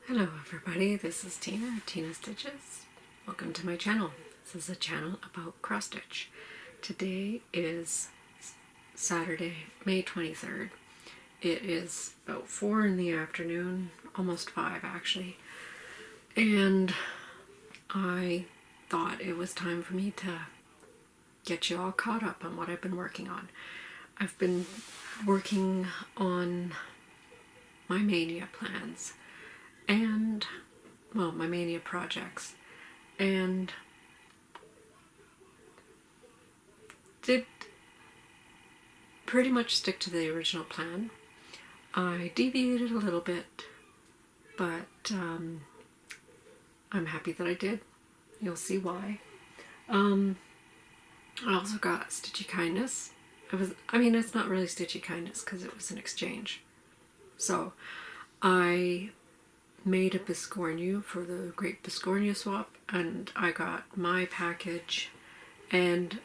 Hello everybody, this is Tina, Tina Stitches. Welcome to my channel. This is a channel about cross stitch. Today is Saturday, May 23rd. It is about 4 in the afternoon, almost 5 actually, and I thought it was time for me to get you all caught up on what I've been working on. I've been working on my Mania plans and, well, my Mania projects, and did pretty much stick to the original plan. I deviated a little bit, but I'm happy that I did. You'll see why. I also got Stitchy Kindness. It's not really Stitchy Kindness because it was an exchange. So I made a Biscornu for the Great Biscornu Swap, and I got my package and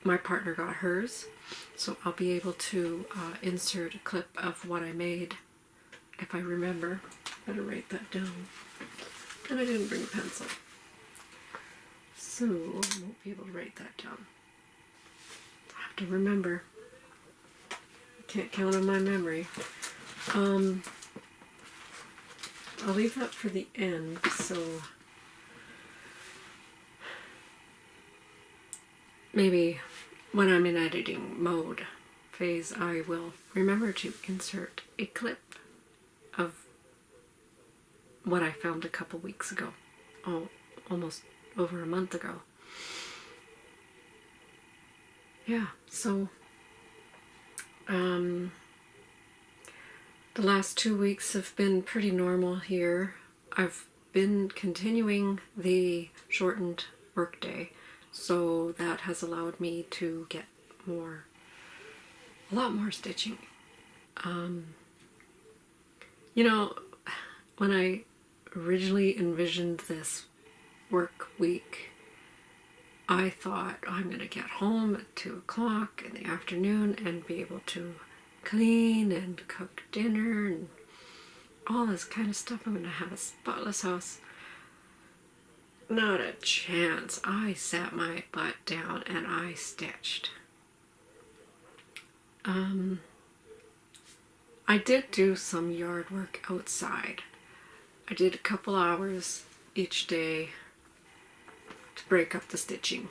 my partner got hers, so I'll be able to insert a clip of what I made if I remember. Better write that down. And I didn't bring a pencil, so I won't be able to write that down. I have to remember. I can't count on my memory. I'll leave that for the end, so maybe when I'm in editing mode phase, I will remember to insert a clip of what I filmed a couple weeks ago. Oh, almost over a month ago. Yeah, so the last 2 weeks have been pretty normal here. I've been continuing the shortened workday, so that has allowed me to get a lot more stitching. You know, when I originally envisioned this work week, I thought, I'm going to get home at 2 o'clock in the afternoon and be able to clean and cook dinner and all this kind of stuff. I'm going to have a spotless house. Not a chance. I sat my butt down and I stitched. I did do some yard work outside. I did a couple hours each day to break up the stitching.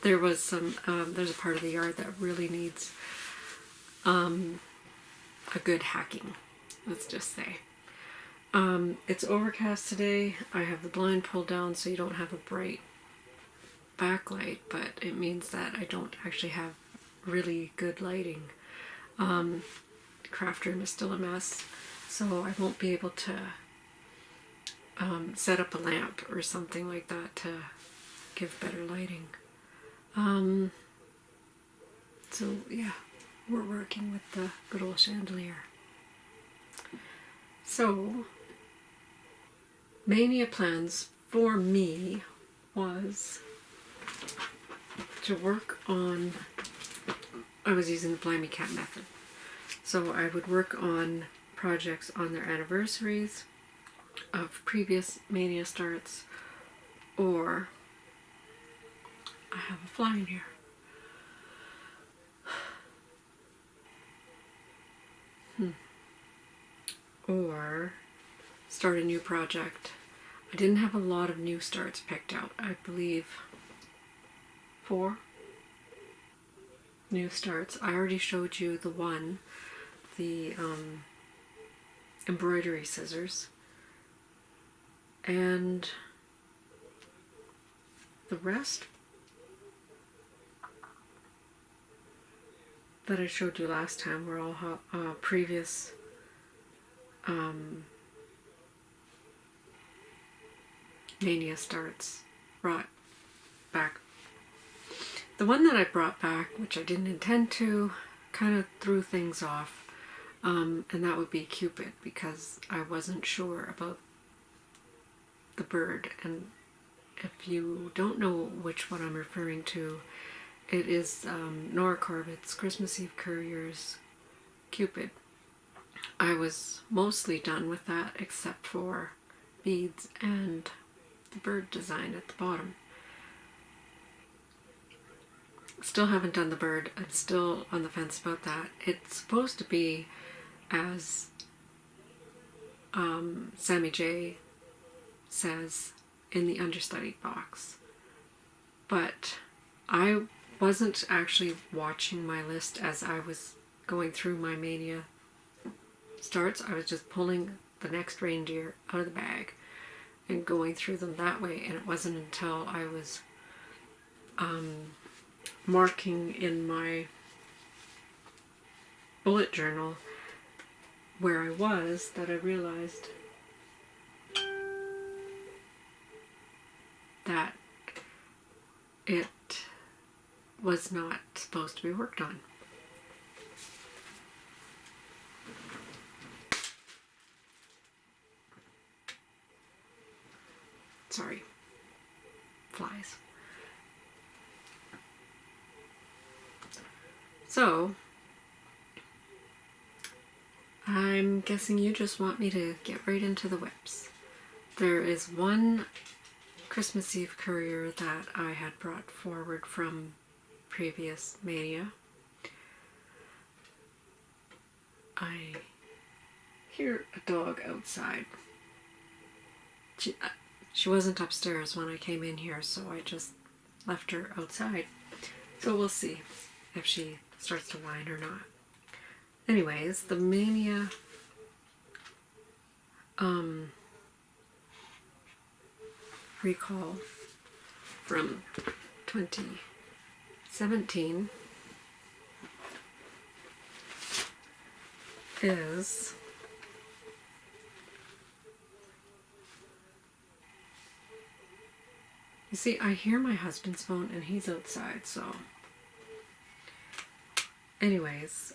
There was some, there's a part of the yard that really needs a good hacking, let's just say. It's overcast today. I have the blind pulled down so you don't have a bright backlight, but it means that I don't actually have really good lighting. The craft room is still a mess, so I won't be able to set up a lamp or something like that to give better lighting. So yeah, we're working with the good old chandelier. So, Mania plans for me was to work on, I was using the Blimey Cat method. So I would work on projects on their anniversaries of previous Mania starts, or I have a fly in here. Or start a new project. I didn't have a lot of new starts picked out. I believe 4 new starts. I already showed you the one, the embroidery scissors, and the rest that I showed you last time were all previous Mania starts brought back. The one that I brought back, which I didn't intend to, kind of threw things off, and that would be Cupid, because I wasn't sure about the bird. And if you don't know which one I'm referring to, it is Nora Corbett's Christmas Eve Courier's Cupid. I was mostly done with that except for beads and the bird design at the bottom. Still haven't done the bird. I'm still on the fence about that. It's supposed to be as Sammy J says in the understudy box, but I wasn't actually watching my list as I was going through my Mania starts. I was just pulling the next reindeer out of the bag and going through them that way, and it wasn't until I was marking in my bullet journal where I was that I realized that it was not supposed to be worked on. Sorry, flies. So, I'm guessing you just want me to get right into the whips. There is one Christmas Eve courier that I had brought forward from previous Mania. I hear a dog outside. She wasn't upstairs when I came in here, so I just left her outside. So we'll see if she starts to whine or not. Anyways, the Mania recall from 2017 is you see, I hear my husband's phone and he's outside, so anyways,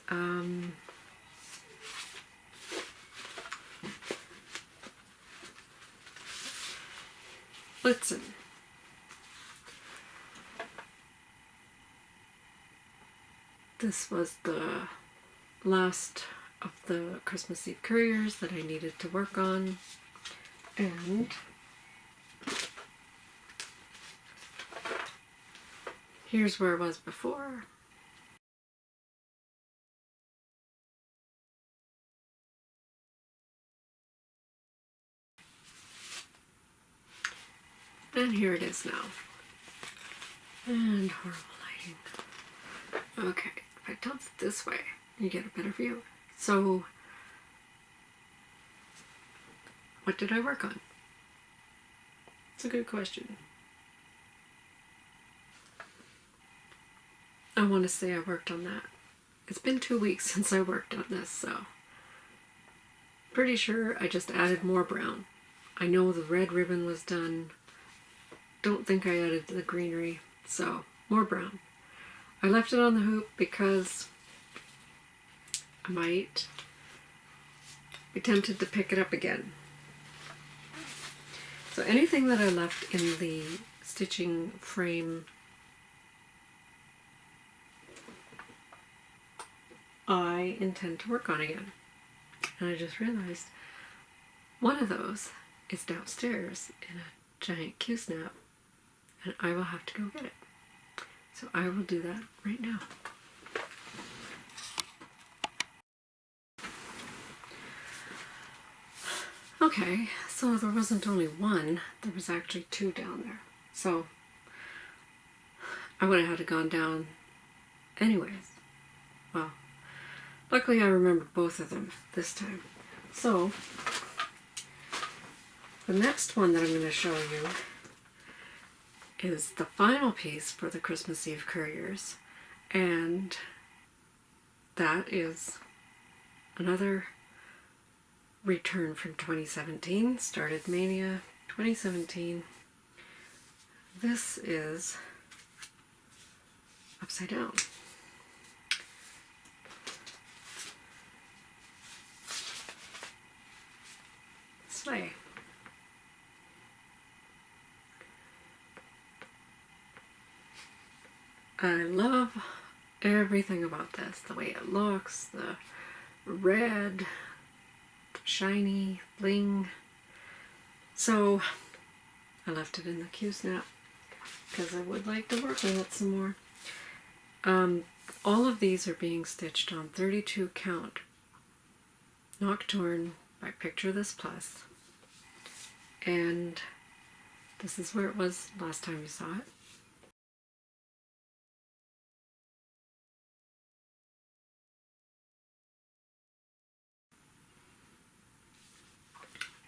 listen. This was the last of the Christmas Eve couriers that I needed to work on, and here's where I was before. And here it is now. And horrible lighting. Okay, if I tilt it this way, you get a better view. So, what did I work on? It's a good question. I want to say I worked on that. It's been 2 weeks since I worked on this, so pretty sure I just added more brown. I know the red ribbon was done. Don't think I added the greenery, so more brown. I left it on the hoop because I might be tempted to pick it up again. So anything that I left in the stitching frame, I intend to work on again. And I just realized one of those is downstairs in a giant Q-snap, and I will have to go get it. So I will do that right now. Okay, so there wasn't only one, there was actually two down there. So I would have had to gone down anyways. Well, luckily I remember both of them this time. So the next one that I'm going to show you is the final piece for the Christmas Eve couriers, and that is another return from 2017. Started Mania 2017. This is upside down. Sleigh. I love everything about this. The way it looks, the red, shiny bling. So I left it in the Q-snap because I would like to work on it some more. All of these are being stitched on 32 count Nocturne by Picture This Plus, and this is where it was last time you saw it.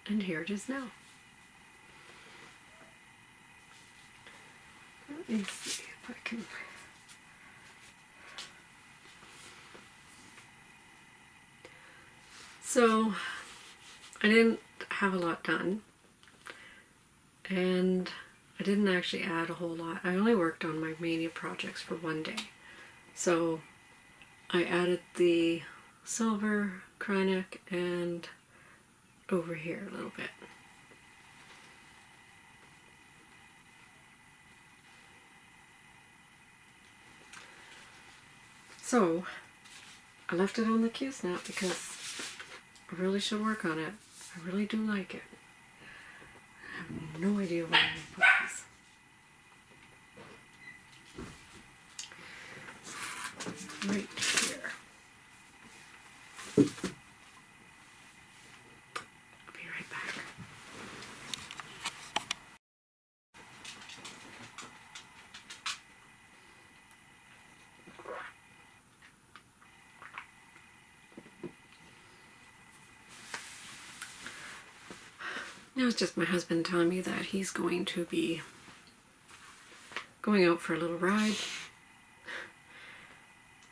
And here it is now. Let me see if I can... So, I didn't have a lot done, and I didn't actually add a whole lot. I only worked on my Mania projects for one day. So, I added the silver Kryneck and over here a little bit. So, I left it on the Q-snap because I really should work on it. I really do like it. I have no idea where I'm going to put this. Right here. I'll be right back. It was just my husband telling me that he's going to be going out for a little ride,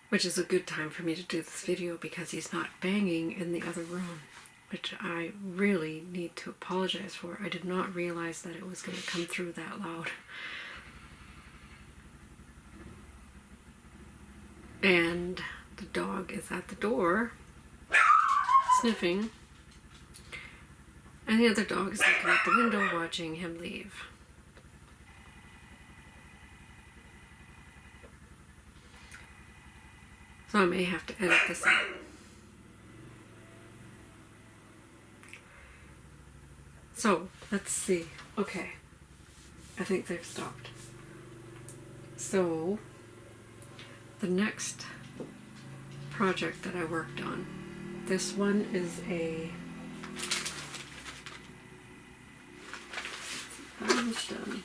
which is a good time for me to do this video because he's not banging in the other room, which I really need to apologize for. I did not realize that it was going to come through that loud. And the dog is at the door, sniffing. And the other dog is looking out the window watching him leave. So I may have to edit this out. So, let's see. Okay. I think they've stopped. So, the next project that I worked on, this one is a... almost done.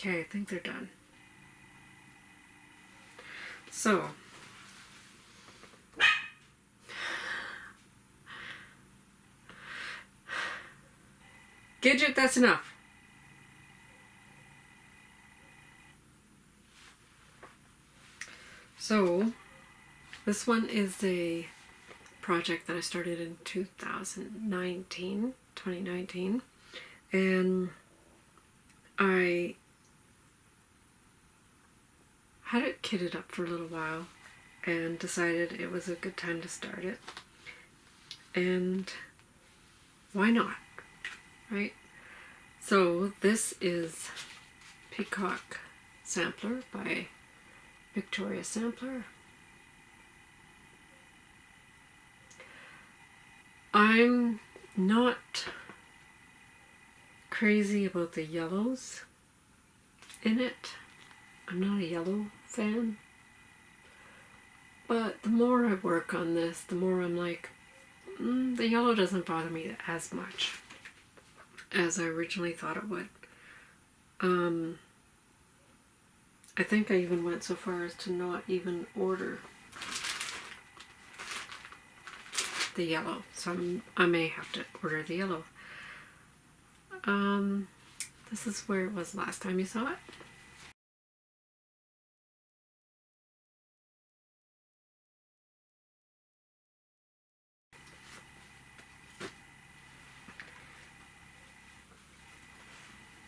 Okay, I think they're done. So, Gidget, that's enough. So, this one is a project that I started in 2019, and I had it kitted up for a little while and decided it was a good time to start it. And why not, right? So this is Peacock Sampler by Victoria Sampler. I'm not crazy about the yellows in it. I'm not a yellow fan. But the more I work on this, the more I'm like, the yellow doesn't bother me as much as I originally thought it would. I think I even went so far as to not even order the yellow, so I may have to order the yellow. This is where it was last time you saw it.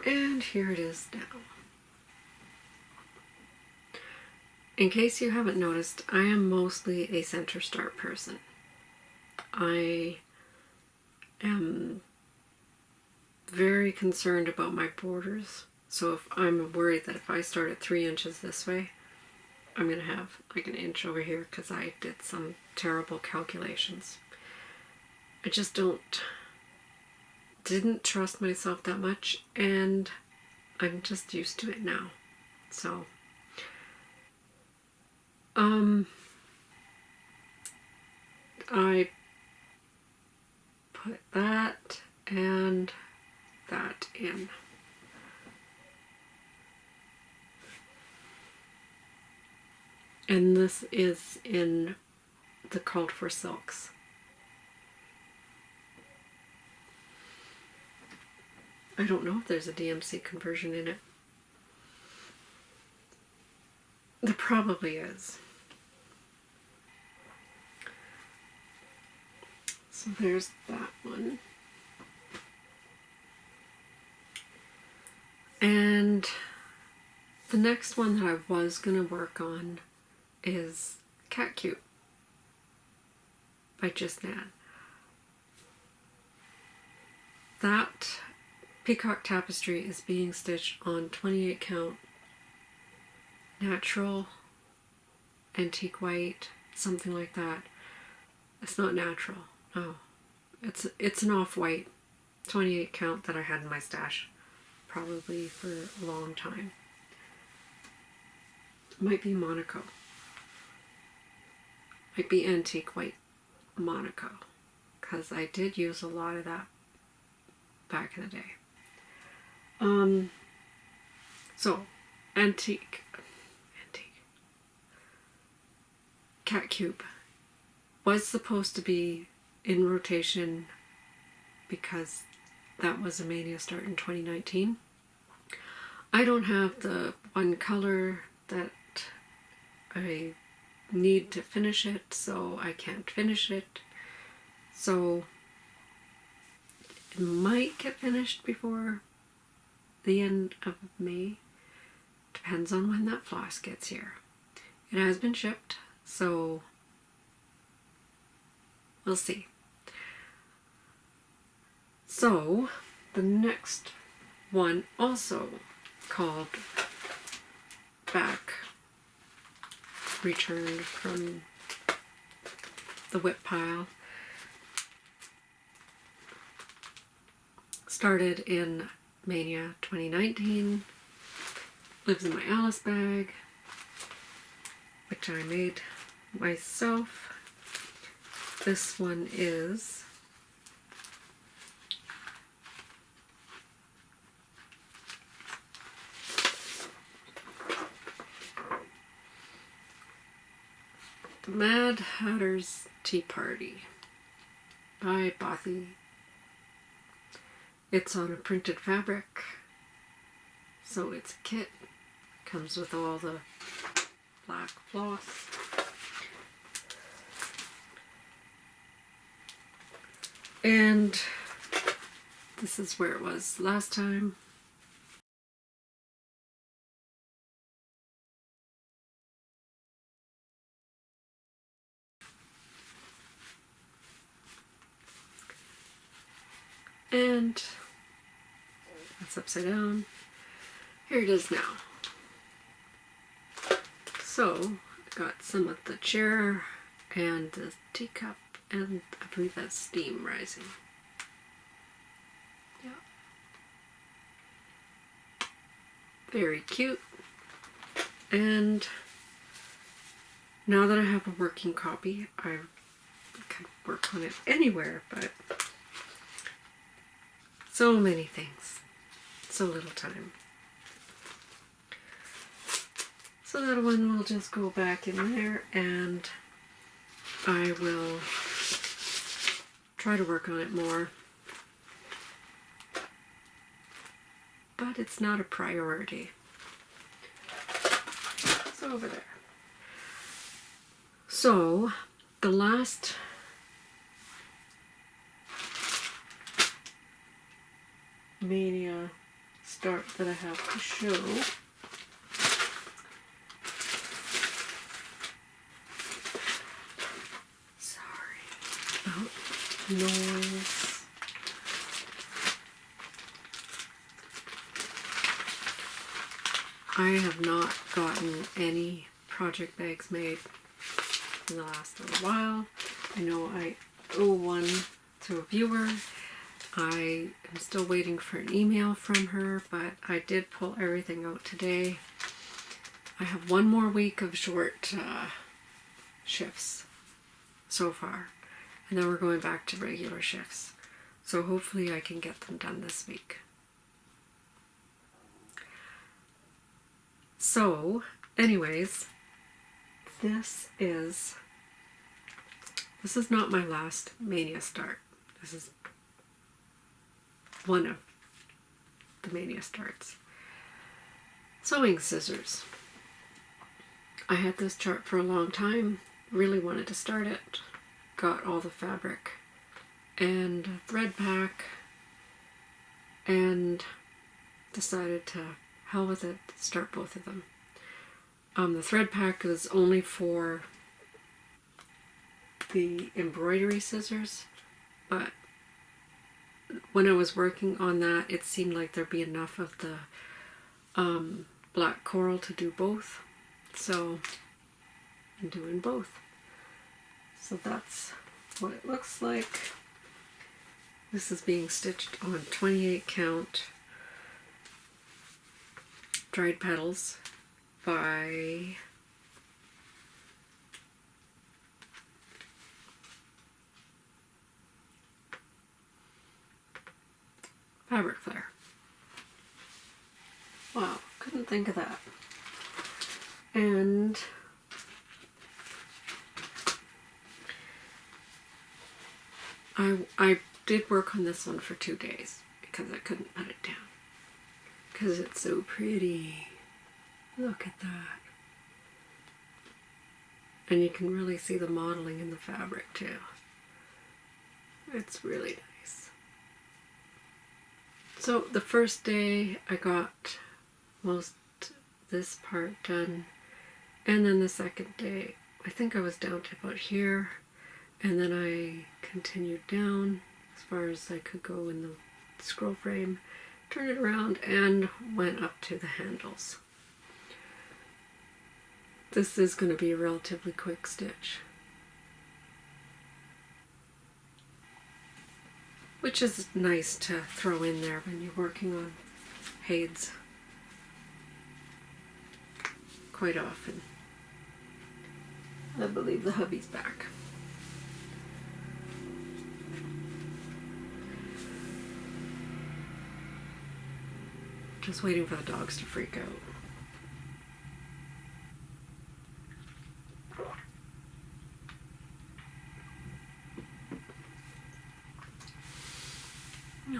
And here it is now. In case you haven't noticed, I am mostly a center start person. I am very concerned about my borders, so if I'm worried that if I start at 3 inches this way, I'm going to have like an inch over here because I did some terrible calculations. I just didn't trust myself that much, and I'm just used to it now. So I put that and that in. And this is in the Called for Silks. I don't know if there's a DMC conversion in it. There probably is. So there's that one. And the next one that I was going to work on is Cat Cute by Jeanette. That Peacock tapestry is being stitched on 28 count natural antique white, something like that. It's not natural, no. It's an off-white 28 count that I had in my stash probably for a long time. Might be Monaco. Might be antique white Monaco, because I did use a lot of that back in the day. So antique Cat Cube was supposed to be in rotation because that was a Mania start in 2019. I don't have the one color that I need to finish it, so I can't finish it. So it might get finished before the end of May. Depends on when that floss gets here. It has been shipped, so we'll see. So the next one, also called back, returned from the whip pile, started in Mania 2019, lives in my Alice bag, which I made myself. This one is The Mad Hatter's Tea Party by Bothy. It's on a printed fabric, so it's a kit. Comes with all the black floss. And this is where it was last time. And that's upside down. Here it is now. So I got some of the chair and the teacup, and I believe that's steam rising. Yeah. Very cute. And now that I have a working copy, I can work on it anywhere, but so many things, so little time. So that one will just go back in there, and I will try to work on it more. But it's not a priority. It's over there. So the last Mania start that I have to show noise. I have not gotten any project bags made in the last little while. I know I owe one to a viewer. I am still waiting for an email from her, but I did pull everything out today. I have one more week of short shifts so far, and then we're going back to regular shifts. So hopefully I can get them done this week. So, anyways, this is not my last Mania start. This is one of the Mania starts. Sewing scissors. I had this chart for a long time, really wanted to start it, got all the fabric and thread pack, and decided to hell with it, start both of them. The thread pack is only for the embroidery scissors, but when I was working on that, it seemed like there'd be enough of the black coral to do both, so I'm doing both. So that's what it looks like. This is being stitched on 28 count dried petals by Fabric Flare. Wow, couldn't think of that. And I did work on this one for 2 days because I couldn't put it down because it's so pretty. Look at that. And you can really see the modeling in the fabric too. It's really nice. So the first day I got most this part done, and then the second day I think I was down to about here, and then I continued down as far as I could go in the scroll frame, turned it around, and went up to the handles. This is going to be a relatively quick stitch, which is nice to throw in there when you're working on heids quite often. I believe the hubby's back. Just waiting for the dogs to freak out. No.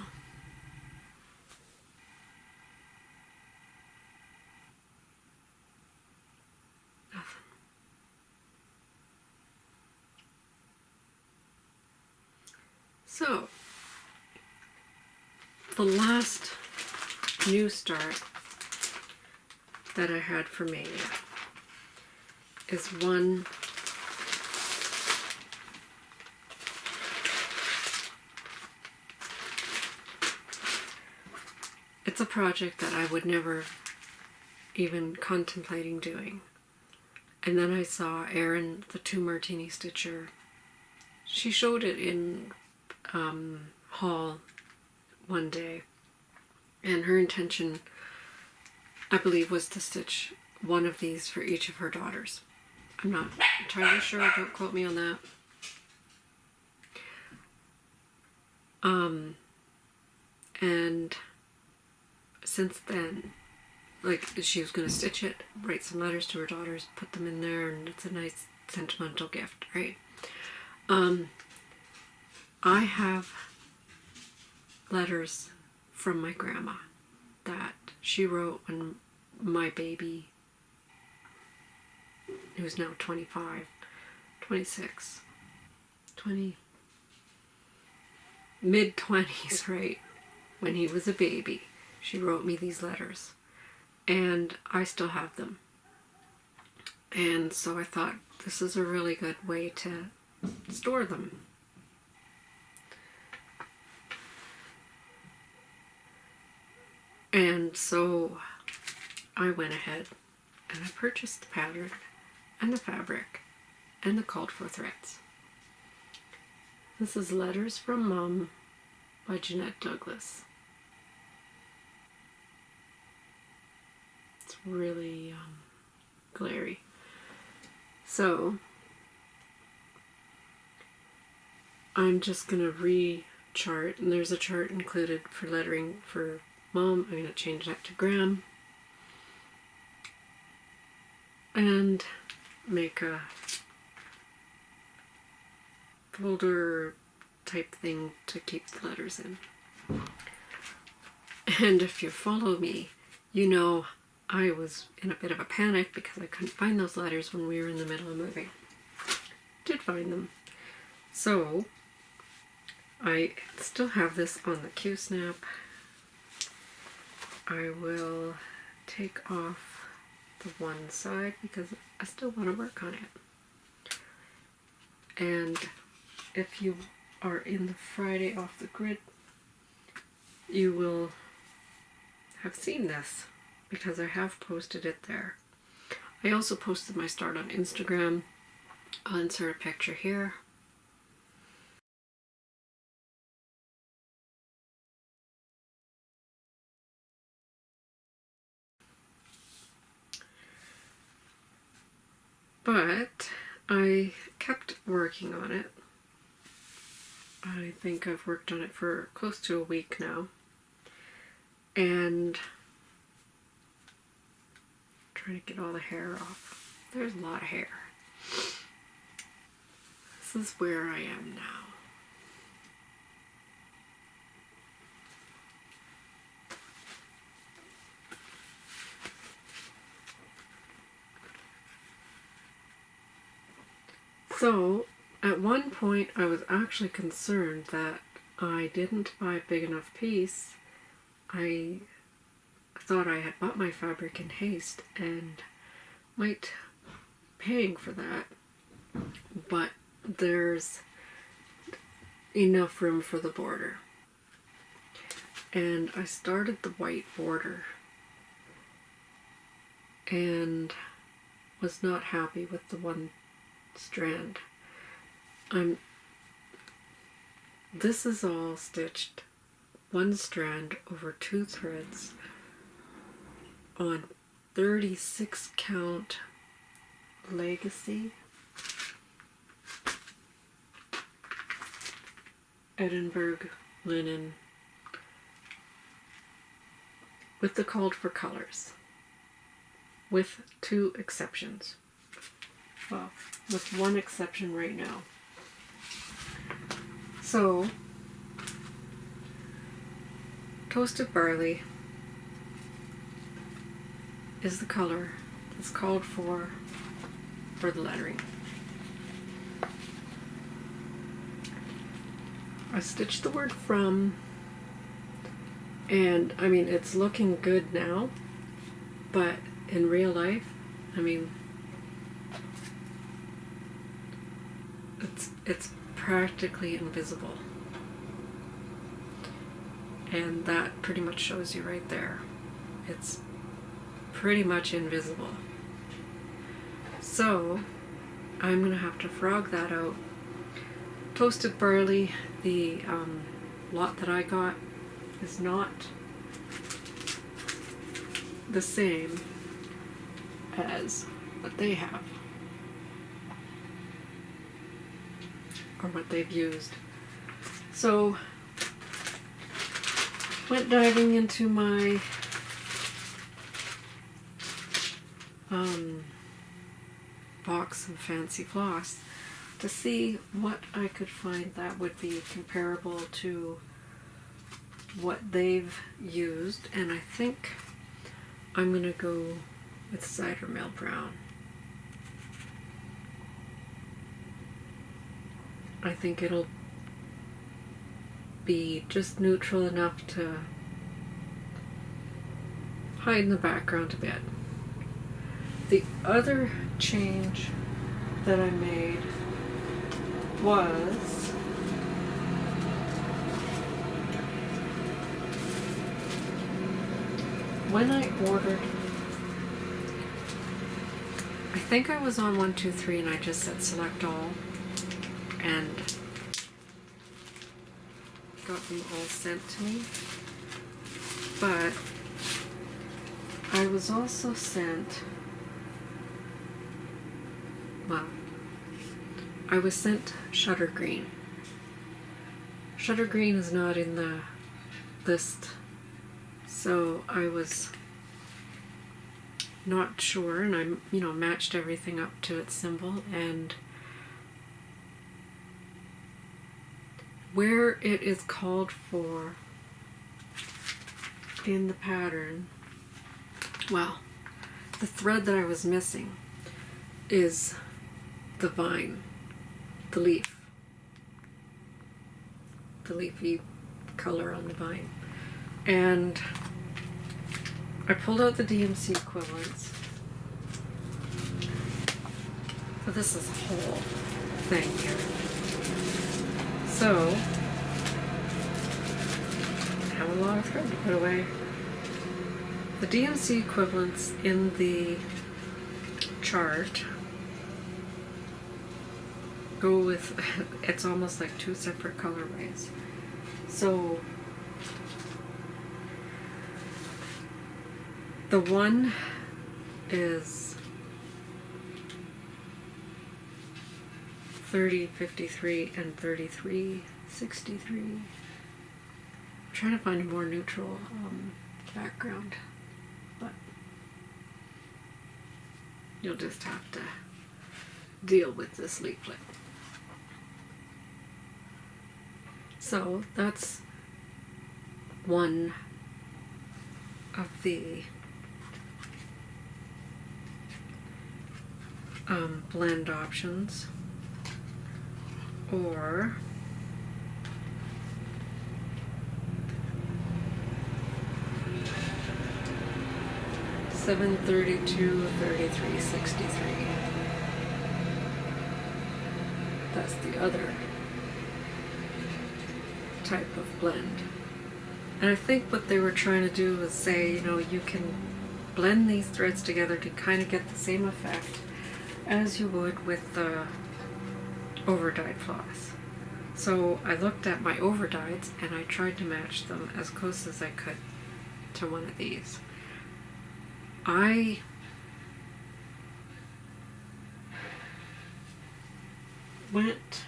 Nothing. So, the last new start that I had for Mania is one it's a project that I would never even contemplating doing, and then I saw Erin, the 2 Martini Stitcher. She showed it in haul one day, and her intention, I believe, was to stitch one of these for each of her daughters. I'm not entirely sure, don't quote me on that. And since then, like, she was going to stitch it, write some letters to her daughters, put them in there, and it's a nice sentimental gift, right? I have letters from my grandma that she wrote when my baby, who is now 25, 26, 20, mid-20s, right? When he was a baby, she wrote me these letters, and I still have them. And so I thought this is a really good way to store them. And so I went ahead and I purchased the pattern and the fabric and the called for threads. This is Letters from Mom by Jeanette Douglas. It's really glary. So I'm just going to re-chart, and there's a chart included for lettering for Mom. I'm going to change that to gram and make a folder type thing to keep the letters in. And if you follow me, you know I was in a bit of a panic because I couldn't find those letters when we were in the middle of moving. Did find them. So I still have this on the Q-snap. I will take off the one side because I still want to work on it. And if you are in the Friday off the grid, you will have seen this because I have posted it there. I also posted my start on Instagram. I'll insert a picture here. But I kept working on it. I think I've worked on it for close to a week now. And trying to get all the hair off. There's a lot of hair. This is where I am now. So, at one point I was actually concerned that I didn't buy a big enough piece. I thought I had bought my fabric in haste and might paying for that, but there's enough room for the border. And I started the white border and was not happy with the one strand. This is all stitched one strand over 2 threads on 36 count Legacy Edinburgh linen with the called for colors, with 2 exceptions. Well, with 1 exception right now. So, toasted barley is the color that's called for the lettering. I stitched the word from, and I mean it's looking good now, but in real life, I mean it's practically invisible, and that pretty much shows you right there. It's pretty much invisible. So I'm gonna have to frog that out. Toasted barley, the lot that I got, is not the same as what they have, or what they've used. So went diving into my box of fancy floss to see what I could find that would be comparable to what they've used, and I think I'm going to go with cider mill brown. I think it'll be just neutral enough to hide in the background a bit. The other change that I made was when I ordered, I think I was on 1, 2, 3 and I just said select all and got them all sent to me, but I was also sent, well, I was sent Shutter Green. Shutter Green is not in the list, so I was not sure, and I, matched everything up to its symbol, and where it is called for in the pattern, well, the thread that I was missing is the vine, the leaf, the leafy color on the vine. And I pulled out the DMC equivalents. So this is a whole thing here. So I have a lot of thread to put away. The DMC equivalents in the chart go with, it's almost like two separate colorways. So the one is 3053 and 3363. I'm trying to find a more neutral background, but you'll just have to deal with this leaflet. So that's one of the blend options, or $732, $33.63. That's the other type of blend. And I think what they were trying to do was say, you can blend these threads together to kind of get the same effect as you would with the over-dyed floss. So I looked at my over-dyeds and I tried to match them as close as I could to one of these. I went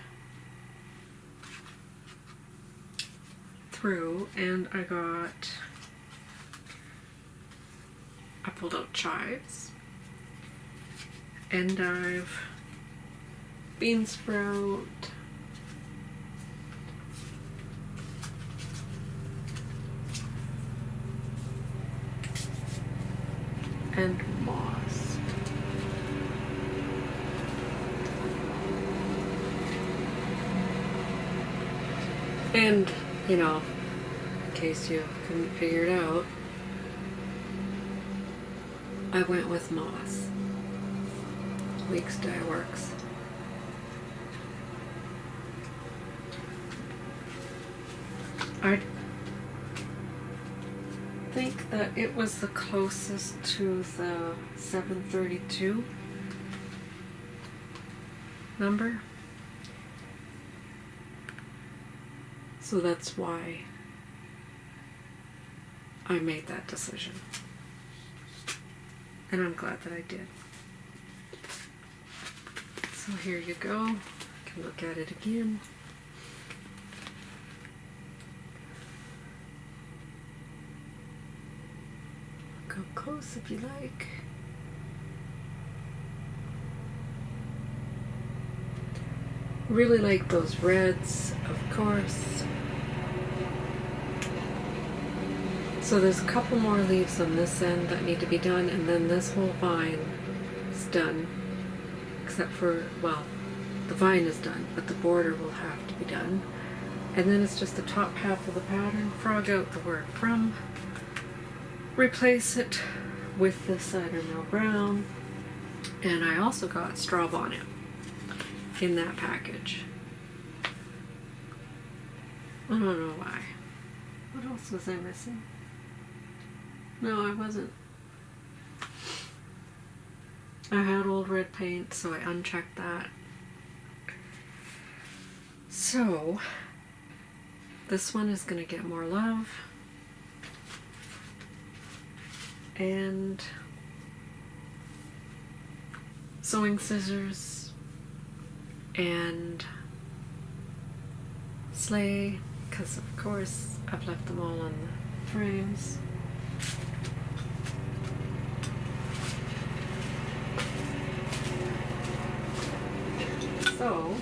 through and I pulled out chives, endive, bean sprout, and moss. And, in case you couldn't figure it out, I went with moss. Weeks Dye Works. I think that it was the closest to the 732 number. So that's why I made that decision. And I'm glad that I did. So here you go. You can look at it again. Go close if you like. really like those reds, of course. So there's a couple more leaves on this end that need to be done, and then this whole vine is done, except for, well, the vine is done, but the border will have to be done. And then it's just the top half of the pattern. Frog out the word from. Replace it with the cider mill brown. And I also got straw bonnet in that package. I don't know why. What else was I missing? No, I wasn't. I had old red paint, so I unchecked that. So, this one is going to get more love. And sewing scissors and sleigh, because of course I've left them all on the frames. So,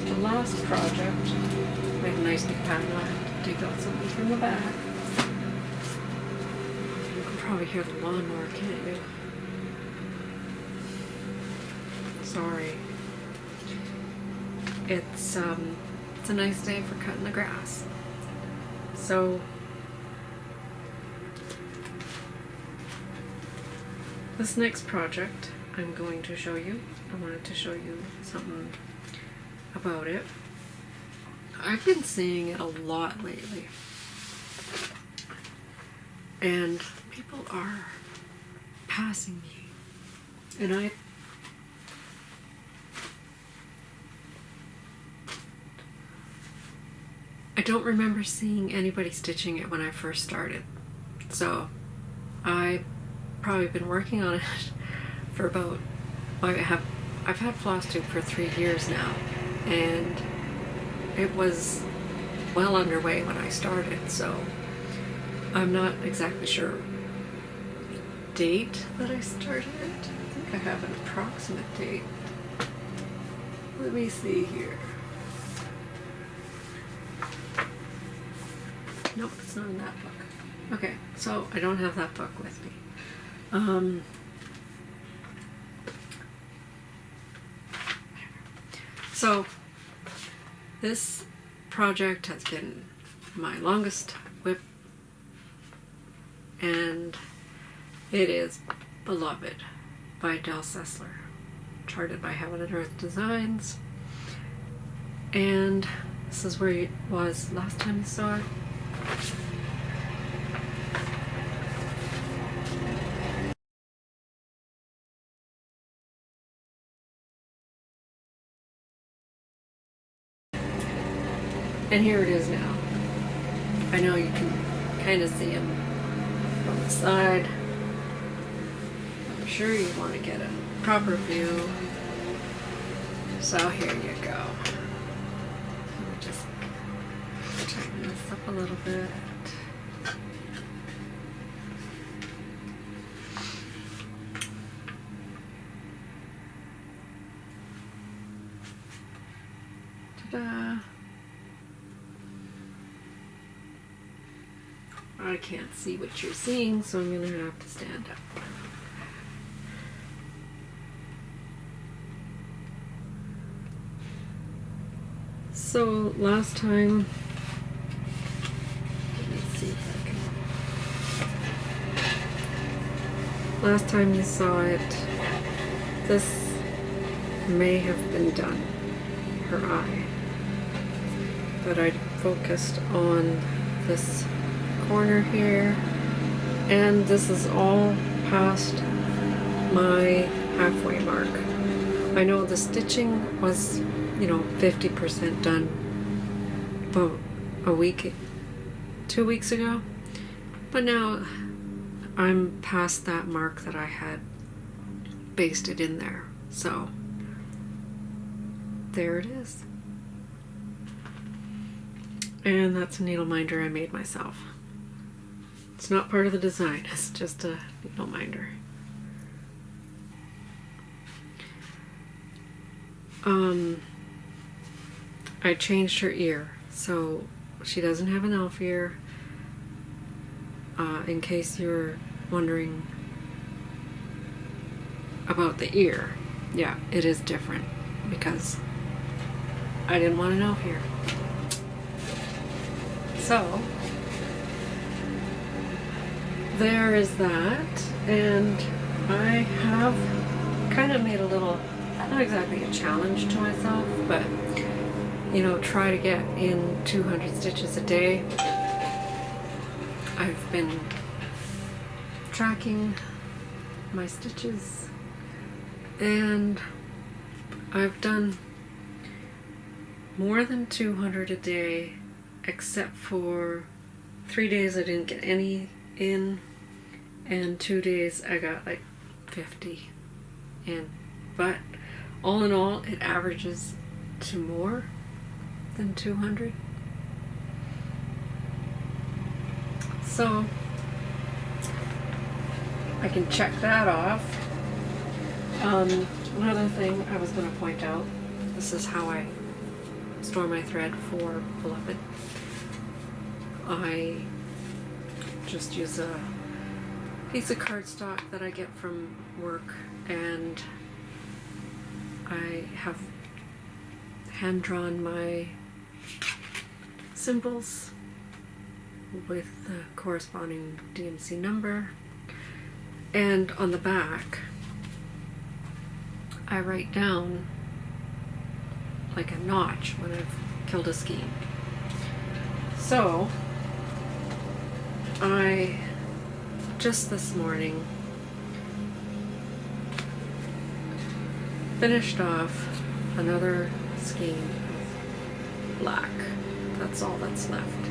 the last project, I have a nice big pattern. I have to dig out something from the back. You can probably hear the lawnmower, can't you? Sorry. It's a nice day for cutting the grass. So, this next project I'm going to show you. I wanted to show you something about it. I've been seeing it a lot lately, and people are passing me, and I don't remember seeing anybody stitching it when I first started. So I've probably been working on it for about, I've had Flosstube for 3 years now, and it was well underway when I started, so I'm not exactly sure the date that I started. I think I have an approximate date. Let me see here. Nope, it's not in that book. Okay, so I don't have that book with me. So this project has been my longest whip, and it is Beloved by Del Sessler, charted by Heaven and Earth Designs. And this is where it was last time you saw it. And here it is now. I know you can kind of see him from the side. I'm sure you want to get a proper view. So here you go. Let me just tighten this up a little bit. Ta-da! I can't see what you're seeing, so I'm going to have to stand up. So last time, let me see if I can. Last time you saw it, this may have been done, her eye, but I focused on this corner here, and this is all past my halfway mark. I know the stitching was, 50% done about a week, 2 weeks ago, but now I'm past that mark that I had basted in there. So there it is. And that's a needle minder I made myself. It's not part of the design, it's just a needle minder. I changed her ear, so she doesn't have an elf ear. In case you're wondering about the ear, yeah, it is different because I didn't want an elf ear. So there is that, and I have kind of made a little, not exactly a challenge to myself, but you know, try to get in 200 stitches a day. I've been tracking my stitches and I've done more than 200 a day, except for 3 days I didn't get any in, and 2 days I got like 50 in. But all in all, it averages to more than 200. So I can check that off. Another thing I was going to point out, this is how I store my thread for Beloved. I just use a piece of cardstock that I get from work, and I have hand-drawn my symbols with the corresponding DMC number, and on the back I write down like a notch when I've killed a skein. So I just this morning finished off another skein of black. That's all that's left.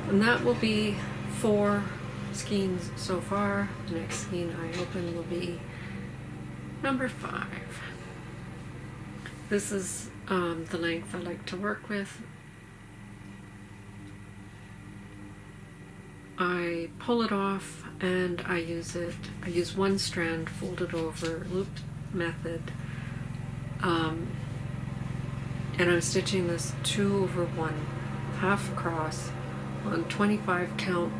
And that will be 4 skeins so far. The next skein I open will be number 5. This is the length I like to work with. I pull it off and I use one strand folded over, looped method, and I'm stitching this 2/1 half cross on 25 count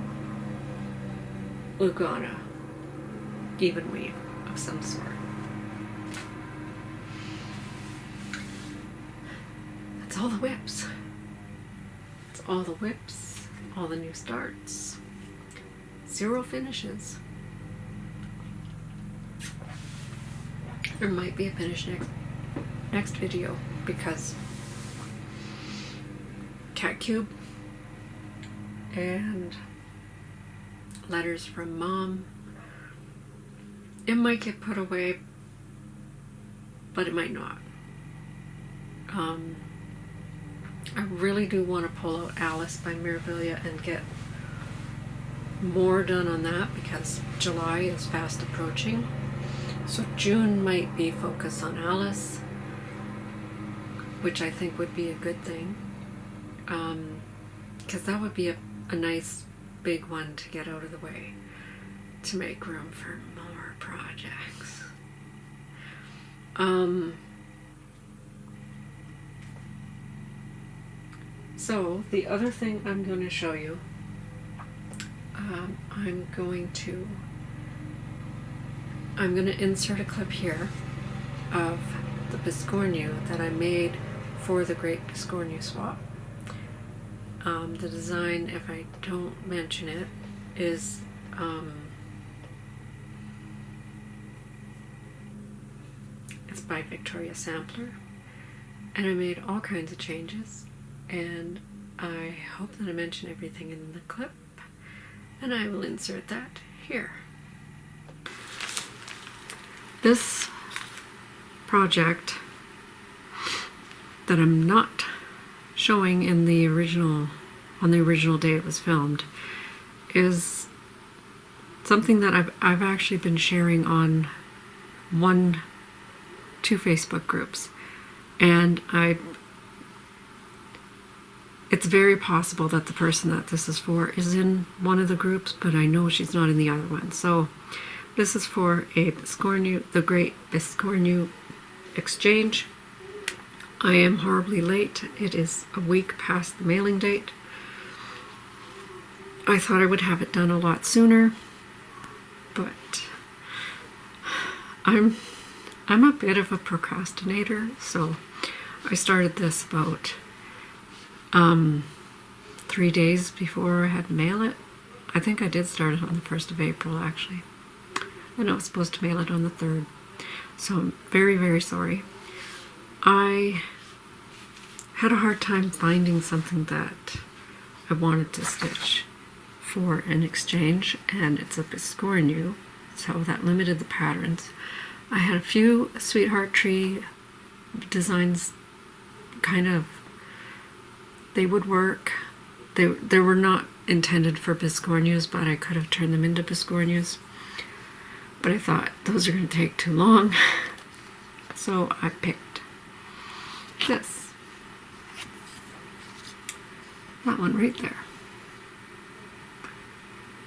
Lugana, even weave of some sort. That's all the whips. That's all the whips, all the new starts, 0 finishes. There might be a finish next video, because cat cube and letters from mom, it might get put away, but it might not. I really do want to pull out Alice by Mirabilia and get more done on that, because July is fast approaching. So June might be focused on Alice, which I think would be a good thing, because that would be a nice big one to get out of the way to make room for more projects. So the other thing I'm going to show you, I'm going to insert a clip here of the Biscornu that I made for the Great Biscornu Swap. The design, if I don't mention it, is it's by Victoria Sampler, and I made all kinds of changes, and I hope that I mention everything in the clip, and I will insert that here. This project that I'm not showing in the original, on the original day it was filmed, is something that I've actually been sharing on 2 Facebook groups, and it's very possible that the person that this is for is in one of the groups, but I know she's not in the other one. So this is for a Biscornu, the Great Biscornu Exchange I am horribly late. It is a week past the mailing date. I thought I would have it done a lot sooner, but I'm a bit of a procrastinator, so I started this about 3 days before I had to mail it. I think I did start it on the 1st of April, actually. And I was supposed to mail it on the 3rd. So I'm very, very sorry. I had a hard time finding something that I wanted to stitch for an exchange, and it's a Biscornu, so that limited the patterns. I had a few sweetheart tree designs, kind of, they would work. They were not intended for Biscornus, but I could have turned them into Biscornus. But I thought those are going to take too long, so I picked this. That one right there.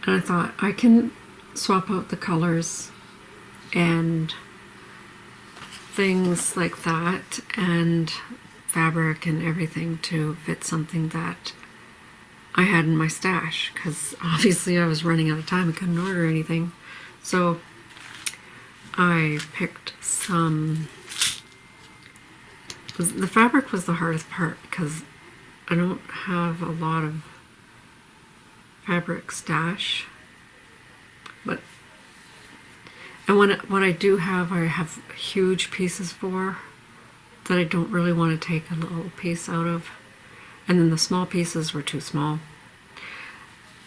And I thought I can swap out the colors and things like that and fabric and everything to fit something that I had in my stash, because obviously I was running out of time. I couldn't order anything. So I picked some. The fabric was the hardest part because I don't have a lot of fabric stash, and what I do have, I have huge pieces for that I don't really want to take a little piece out of, and then the small pieces were too small.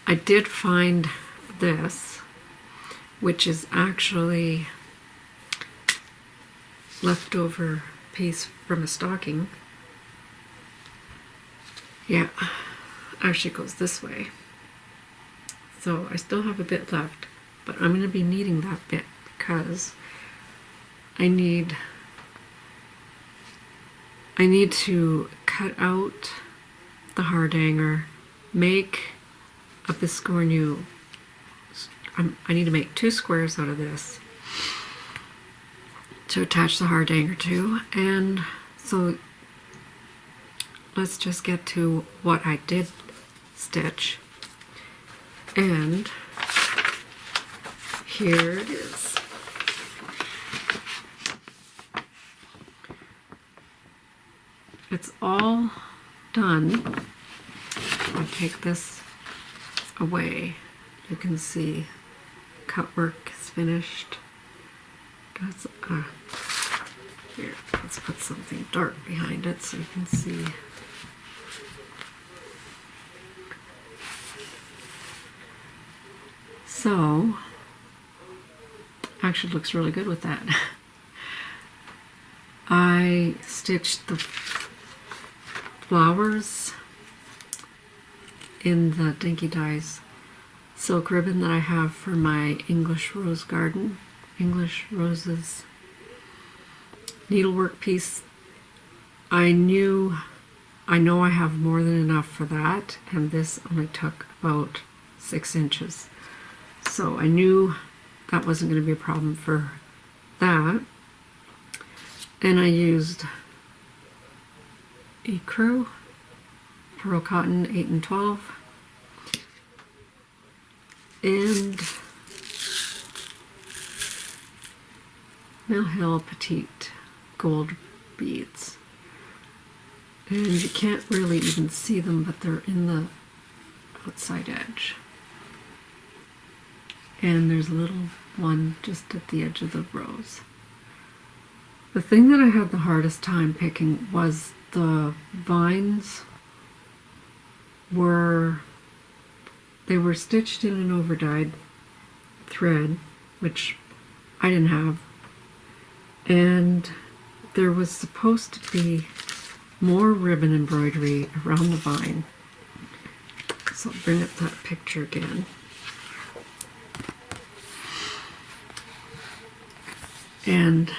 I did find this, which is actually leftover piece from a stocking. Yeah, actually goes this way. So I still have a bit left, but I'm going to be needing that bit because I need to cut out the hardanger, make a Biscornu. I need to make 2 squares out of this to attach the hardanger to, and so let's just get to what I did stitch. And here it is. It's all done. I'll take this away. You can see cut work is finished. That's, here, let's put something dark behind it so you can see. So, actually looks really good with that. I stitched the flowers in the Dinky Dyes silk ribbon that I have for my English Rose Garden, English Roses needlework piece. I know I have more than enough for that, and this only took about 6 inches. So I knew that wasn't going to be a problem for that. And I used Ecru, Pearl Cotton 8 and 12, and Mill Hill Petite gold beads. And you can't really even see them, but they're in the outside edge. And there's a little one just at the edge of the rose. The thing that I had the hardest time picking was the vines were stitched in an overdyed thread, which I didn't have, and there was supposed to be more ribbon embroidery around the vine. So I'll bring up that picture again. And you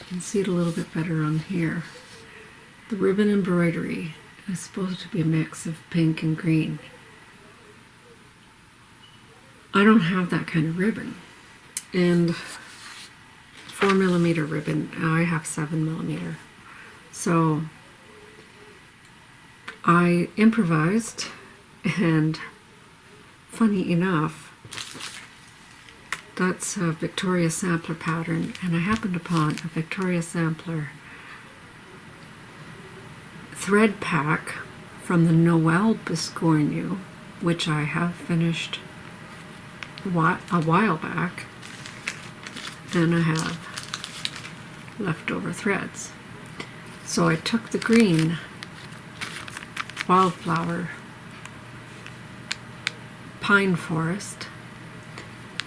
can see it a little bit better on here. The ribbon embroidery is supposed to be a mix of pink and green. I don't have that kind of ribbon. And 4mm ribbon. I have 7mm. So I improvised, and funny enough, that's a Victoria Sampler pattern, and I happened upon a Victoria Sampler thread pack from the Noel Biscornu, which I have finished a while back, and I have leftover threads. So I took the green wildflower pine forest,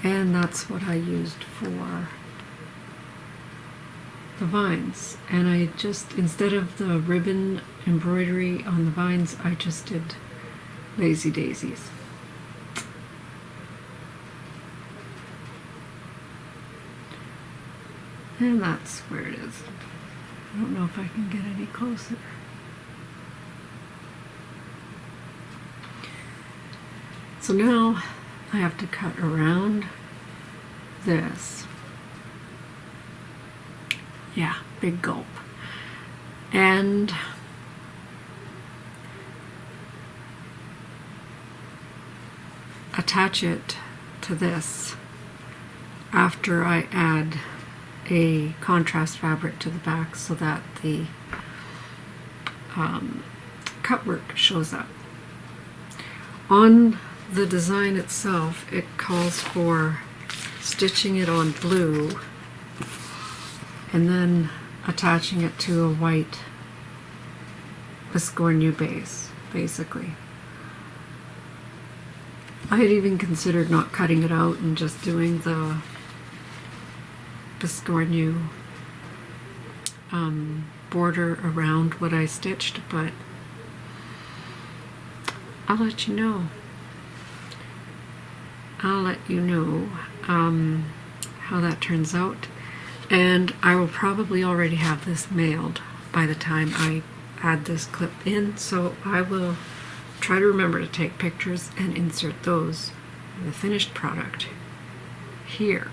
and that's what I used for the vines. And I just, instead of the ribbon embroidery on the vines, I just did lazy daisies. And that's where it is. I don't know if I can get any closer. So now I have to cut around this. Yeah, big gulp. And attach it to this after I add a contrast fabric to the back so that the cut work shows up. On the design itself, it calls for stitching it on blue and then attaching it to a white Biscornu base, basically. I had even considered not cutting it out and just doing the Biscornu border around what I stitched, but I'll let you know. I'll let you know how that turns out, and I will probably already have this mailed by the time I add this clip in, so I will try to remember to take pictures and insert those in the finished product here.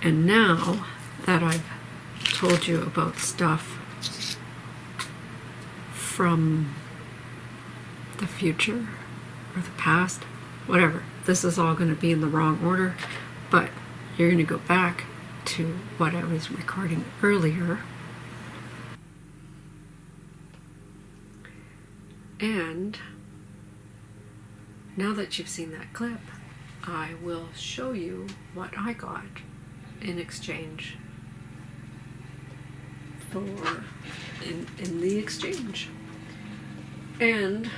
And now that I've told you about stuff from the future or the past, whatever, this is all going to be in the wrong order, but you're going to go back to what I was recording earlier. And now that you've seen that clip, I will show you what I got in exchange for in the exchange. And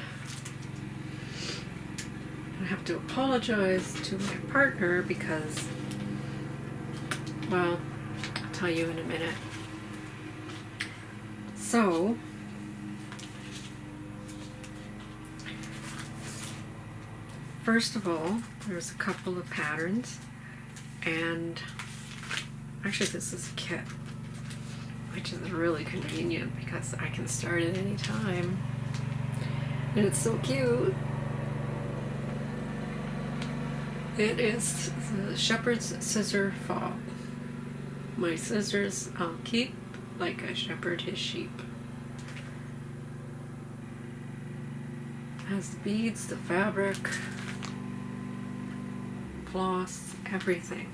I have to apologize to my partner because, well, I'll tell you in a minute. So first of all, there's a couple of patterns, and actually this is a kit, which is really convenient because I can start at any time, and it's so cute. It is the Shepherd's Scissor Fob. My scissors I'll keep like a shepherd his sheep. It has the beads, the fabric, floss, everything.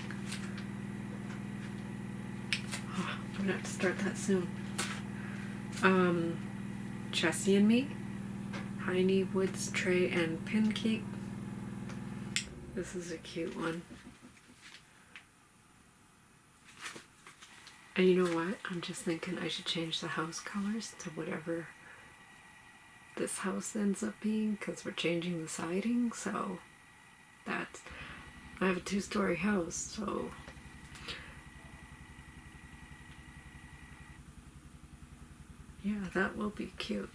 Oh, I'm gonna have to start that soon. Chessie and Me, Tiny Woods Tray and Pin Keep. This is a cute one. And you know what? I'm just thinking I should change the house colors to whatever this house ends up being, because we're changing the siding, so that's, I have a 2-story house, so yeah, that will be cute.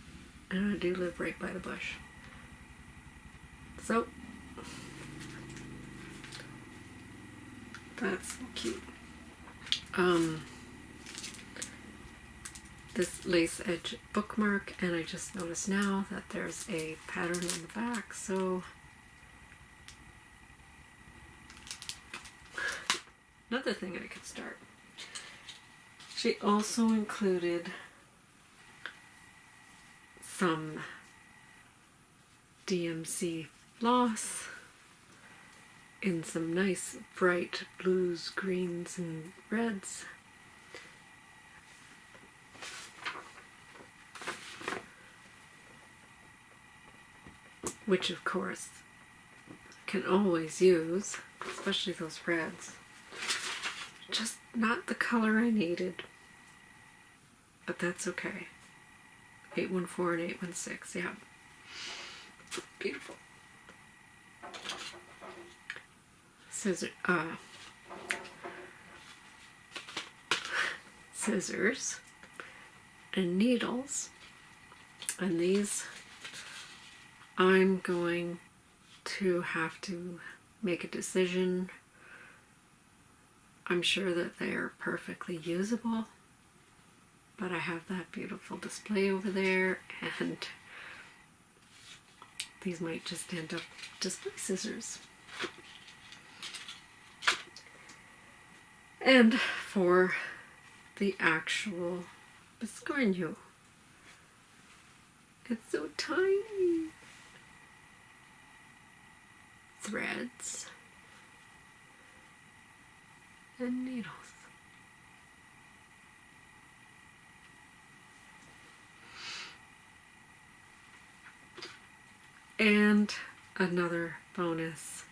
And I do live right by the bush. So that's so cute. this lace edge bookmark, and I just noticed now that there's a pattern on the back, so another thing I could start. She also included some DMC floss in some nice bright blues, greens, and reds. Which of course can always use, especially those reds. Just not the color I needed, but that's okay. 814 and 816, yeah. Beautiful. Scissors and needles, and these I'm going to have to make a decision. I'm sure that they are perfectly usable, but I have that beautiful display over there, and these might just end up display scissors. And for the actual biscornu, it's so tiny. Threads and needles. And another bonus.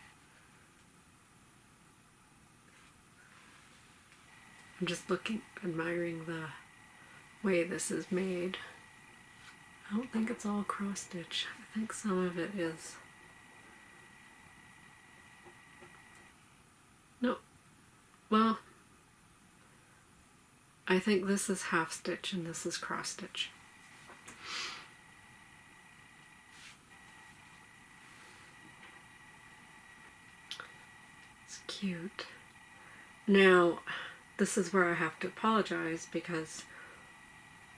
I'm just admiring the way this is made. I don't think it's all cross stitch. I think some of it is. No. Well, I think this is half stitch and this is cross stitch. It's cute. Now, this is where I have to apologize, because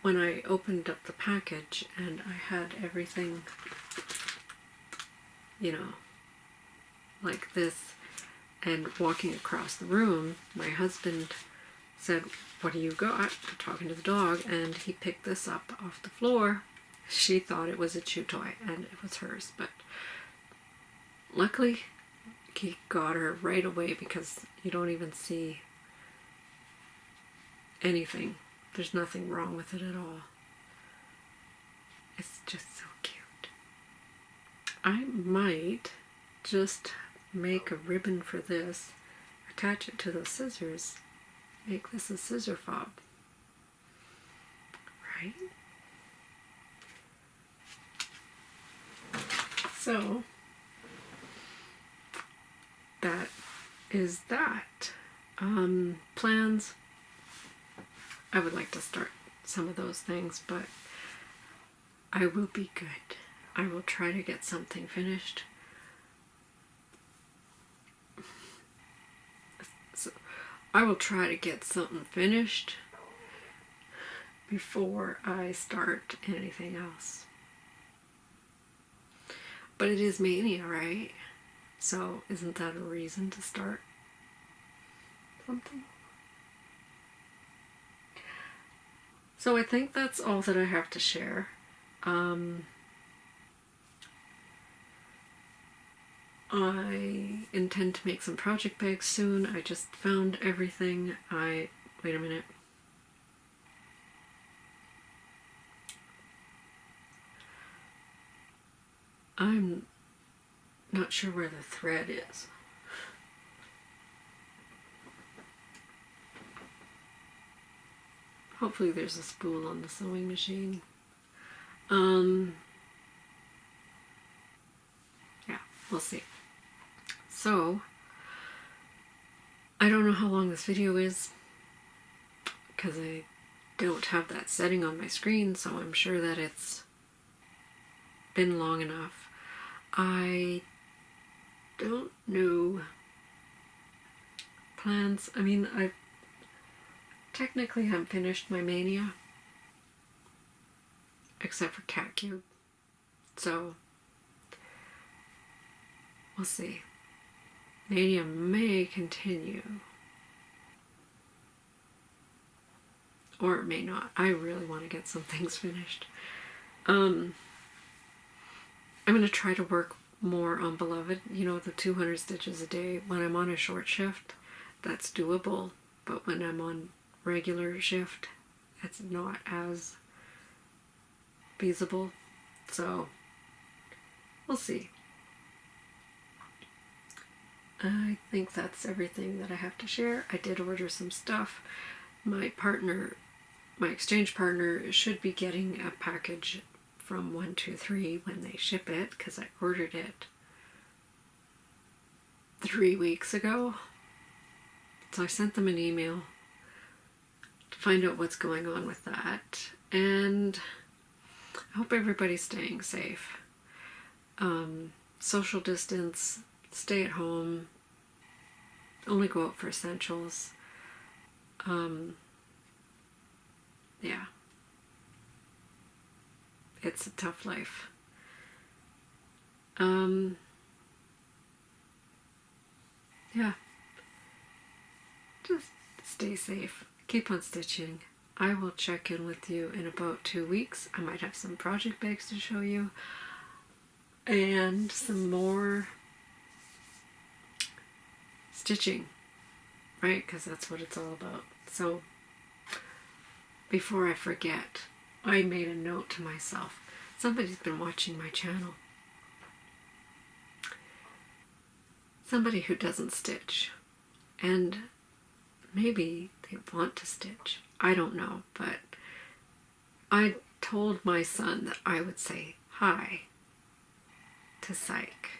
when I opened up the package and I had everything, you know, like this, and walking across the room, my husband said, "What do you got?" talking to the dog, and he picked this up off the floor. She thought it was a chew toy, and it was hers, but luckily he got her right away, because you don't even see anything. There's nothing wrong with it at all. It's just so cute. I might just make a ribbon for this, attach it to those scissors, make this a scissor fob, right? So that is that. Plans, I would like to start some of those things, but I will be good. I will try to get something finished. So I will try to get something finished before I start anything else. But it is Mania, right? So isn't that a reason to start something? So I think that's all that I have to share. I intend to make some project bags soon. I just found everything. Wait a minute. I'm not sure where the thread is. Hopefully there's a spool on the sewing machine. Yeah, we'll see. So, I don't know how long this video is, because I don't have that setting on my screen, so I'm sure that it's been long enough. I don't know. Plans, I mean, I technically haven't finished my Mania, except for cat cube. So we'll see. Mania may continue, or it may not. I really want to get some things finished. I'm going to try to work more on Beloved, you know, the 200 stitches a day. When I'm on a short shift, that's doable, but when I'm on regular shift, it's not as feasible. So we'll see. I think that's everything that I have to share. I did order some stuff. My exchange partner should be getting a package from 123 when they ship it, because I ordered it 3 weeks ago. So I sent them an email to find out what's going on with that. And I hope everybody's staying safe. Social distance, stay at home, only go out for essentials. Yeah. It's a tough life. Yeah. Just stay safe. Keep on stitching. I will check in with you in about 2 weeks. I might have some project bags to show you. And some more stitching. Right? Because that's what it's all about. So, before I forget, I made a note to myself. Somebody's been watching my channel. Somebody who doesn't stitch. And maybe they want to stitch. I don't know, but I told my son that I would say hi to Psych.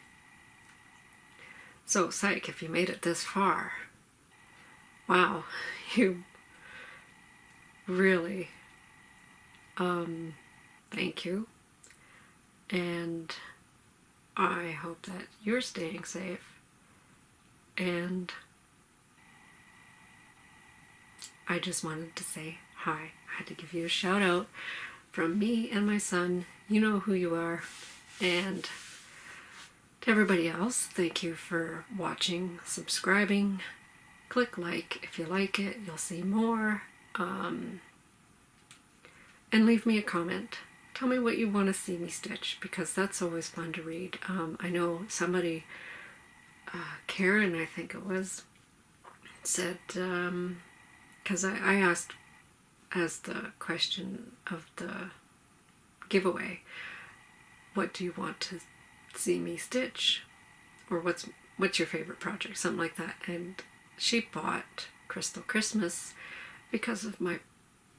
So, Psych, if you made it this far, wow, you really, thank you. And I hope that you're staying safe. And I just wanted to say hi. I had to give you a shout out from me and my son. You know who you are. And to everybody else, thank you for watching, subscribing. Click like if you like it. You'll see more. And leave me a comment. Tell me what you want to see me stitch, because that's always fun to read. I know somebody, Karen, I think it was, said, because I asked as the question of the giveaway, what do you want to see me stitch, or what's your favorite project, something like that. And she bought Crystal Christmas because of my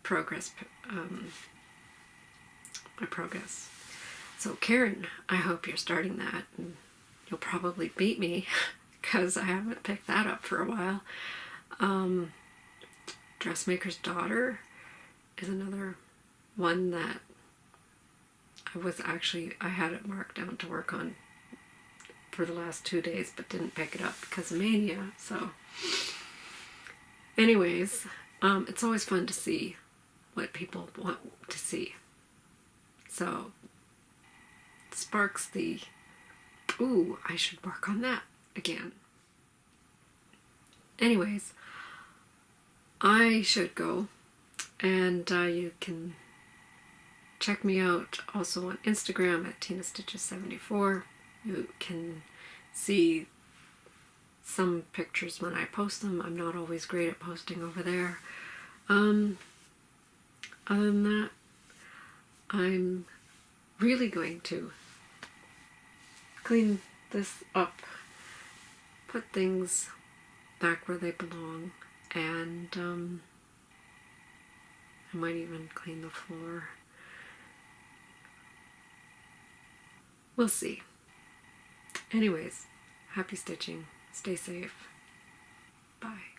progress. So Karen, I hope you're starting that, and you'll probably beat me because I haven't picked that up for a while. Dressmaker's Daughter is another one that I had it marked down to work on for the last 2 days, but didn't pick it up because of Mania. So anyways, it's always fun to see what people want to see. So sparks the, ooh, I should work on that again. Anyways, I should go, and you can check me out also on Instagram at TinaStitches74. You can see some pictures when I post them. I'm not always great at posting over there. Other than that, I'm really going to clean this up, put things back where they belong, and I might even clean the floor. We'll see. Anyways, happy stitching. Stay safe. Bye.